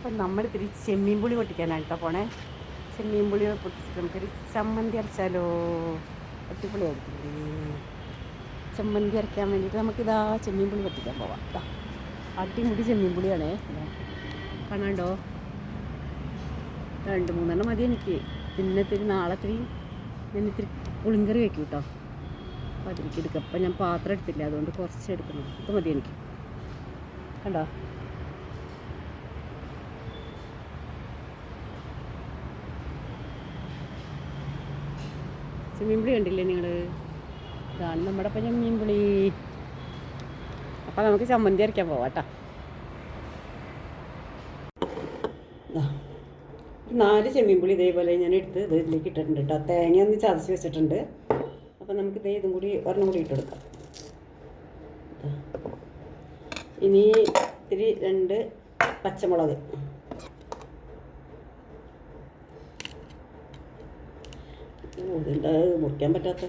അപ്പം നമ്മൾ ഇത്തിരി ചെമ്മീൻ പുളി പൊട്ടിക്കാനാണ് കേട്ടോ പോണേ. ചെമ്മീൻ പുളി പൊട്ടിച്ചിട്ട് നമുക്കൊരു ചമ്മന്തി അരച്ചാലോ? അടിപൊളിയായിരിക്കില്ലേ? ചമ്മന്തി അരയ്ക്കാൻ വേണ്ടിയിട്ട് നമുക്കിതാ ചെമ്മീൻ പുളി പൊട്ടിക്കാൻ പോവാം. ഇതാ അടിമുടി ചെമ്മീൻ പുളിയാണേ. കാണാണ്ടോ? 2-3 മതി എനിക്ക്. പിന്നെ ഇത്തിരി നാളെ ഞാൻ ഇത്തിരി പുളിങ്കറി വയ്ക്കും കേട്ടോ. അപ്പോൾ അതിലേക്ക് എടുക്കാം. അപ്പം ഞാൻ പാത്രം എടുത്തില്ല, അതുകൊണ്ട് കുറച്ച് എടുക്കണം. ഇത് മതി എനിക്ക്. കണ്ടോ? ചെമ്മീൻപുളി കണ്ടില്ലേ നിങ്ങൾ? ഇതാണ് നമ്മുടെ അപ്പം ചെമ്മീൻപുളി. അപ്പം നമുക്ക് ചമ്മന്തി അരയ്ക്കാൻ പോവാം കേട്ടോ. 4 ചെമ്മീൻപുളി ഇതേപോലെ ഞാൻ എടുത്ത് ഇതിലേക്ക് ഇട്ടിട്ടുണ്ട് കേട്ടോ. തേങ്ങ ഒന്ന് ചതച്ച് വെച്ചിട്ടുണ്ട്. അപ്പം നമുക്ക് ഇതും കൂടി ഒരെണ്ണം കൂടി ഇട്ടെടുക്കാം. ഇനി ഇത്തിരി 2 പച്ചമുളക്, ഇതെന്താ മുറിക്കാൻ പറ്റാത്ത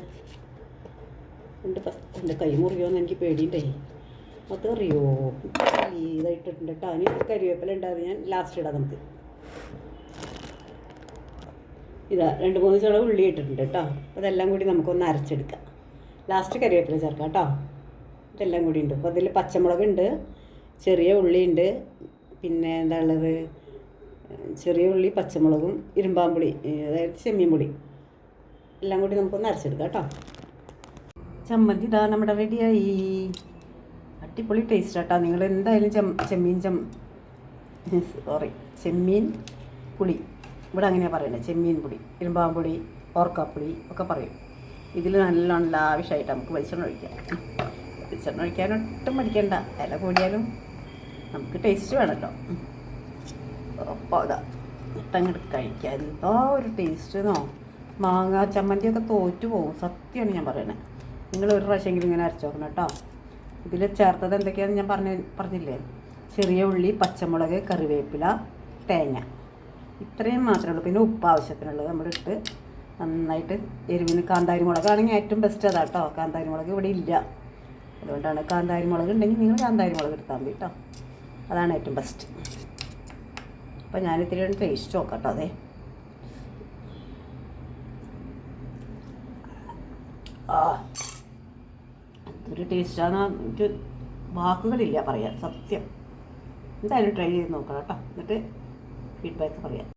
എൻ്റെ കൈ മുറിയോന്ന് എനിക്ക് പേടിയുണ്ടേ. അതറിയോ? ഇതായിട്ടിട്ടുണ്ട് കേട്ടോ. ഇനി കരിവേപ്പില ഉണ്ടാകും, ഞാൻ ലാസ്റ്റ് ഇടാം. നമുക്ക് ഇതാ 2-3 ചുള ഉള്ളി ഇട്ടിട്ടുണ്ട് കേട്ടോ. അതെല്ലാം കൂടി നമുക്കൊന്ന് അരച്ചെടുക്കാം. ലാസ്റ്റ് കരിവേപ്പില ചേർക്കാം കേട്ടോ. ഇതെല്ലാം കൂടി ഉണ്ട്. അപ്പോൾ അതിൽ പച്ചമുളകുണ്ട്, ചെറിയ ഉള്ളിയുണ്ട്, പിന്നെ എന്താ ഉള്ളത്, ചെറിയ ഉള്ളി, പച്ചമുളകും, ഇരുമ്പാമ്പുളി, അതായത് ചെമ്മീൻ പുളി എല്ലാം കൂടി നമുക്കൊന്ന് അരച്ചെടുക്കാം കേട്ടോ. ചമ്മന്തി ഇതാ നമ്മുടെ റെഡിയായി. അടിപൊളി ടേസ്റ്റ് കേട്ടോ. നിങ്ങൾ എന്തായാലും ചെമ്മീൻ പുളി, ഇവിടെ അങ്ങനെയാണ് പറയുന്നത്. ചെമ്മീൻ പുളി, ഇരുമ്പാമ്പുളി, ഓർക്കാപ്പുളി ഒക്കെ പറയും. ഇതിൽ നല്ലോണം ലാവിഷായിട്ട് നമുക്ക് വെളിച്ചെണ്ണ ഒഴിക്കാം. വെളിച്ചെണ്ണ ഒഴിക്കാനൊട്ടും മടിക്കണ്ട. ഇല കൂടിയാലും നമുക്ക് ടേസ്റ്റ് വേണമല്ലോ. അപ്പോൾ അതാ ഇട്ടങ്ങോട്ട് കഴിക്കാൻ എന്തോ ഒരു ടേസ്റ്റെന്നോ. മാങ്ങ ചമ്മന്തിയൊക്കെ തോറ്റു പോകും, സത്യമാണ് ഞാൻ പറയണത്. നിങ്ങൾ ഒരു പ്രാവശ്യമെങ്കിലും ഇങ്ങനെ അരച്ചു നോക്കണം കേട്ടോ. ഇതിൽ ചേർത്തത് എന്തൊക്കെയാണെന്ന് ഞാൻ പറഞ്ഞില്ലേ? ചെറിയ ഉള്ളി, പച്ചമുളക്, കറിവേപ്പില, തേങ്ങ, ഇത്രയും മാത്രമേ ഉള്ളൂ. പിന്നെ ഉപ്പ് ആവശ്യത്തിനുള്ളത് നമ്മളിട്ട് നന്നായിട്ട് എരിവിന് കാന്താരി മുളകാണെങ്കിൽ ഏറ്റവും ബെസ്റ്റ് അതാ കേട്ടോ. കാന്താരി മുളക് ഇവിടെ ഇല്ല, അതുകൊണ്ടാണ്. കാന്താരി മുളക് ഉണ്ടെങ്കിൽ നിങ്ങൾ കാന്താരി മുളക് എടുത്താൽ മതി കേട്ടോ. അതാണ് ഏറ്റവും ബെസ്റ്റ്. അപ്പോൾ ഞാനിത്തിരി ടേസ്റ്റ് നോക്കാം കേട്ടോ. അതെ, ഒരു ടേസ്റ്റാണ്, എനിക്ക് വാക്കുകളില്ല പറയാൻ, സത്യം. എന്തായാലും ട്രൈ ചെയ്ത് നോക്കണം കേട്ടോ. എന്നിട്ട് ഫീഡ്ബാക്ക് പറയാം.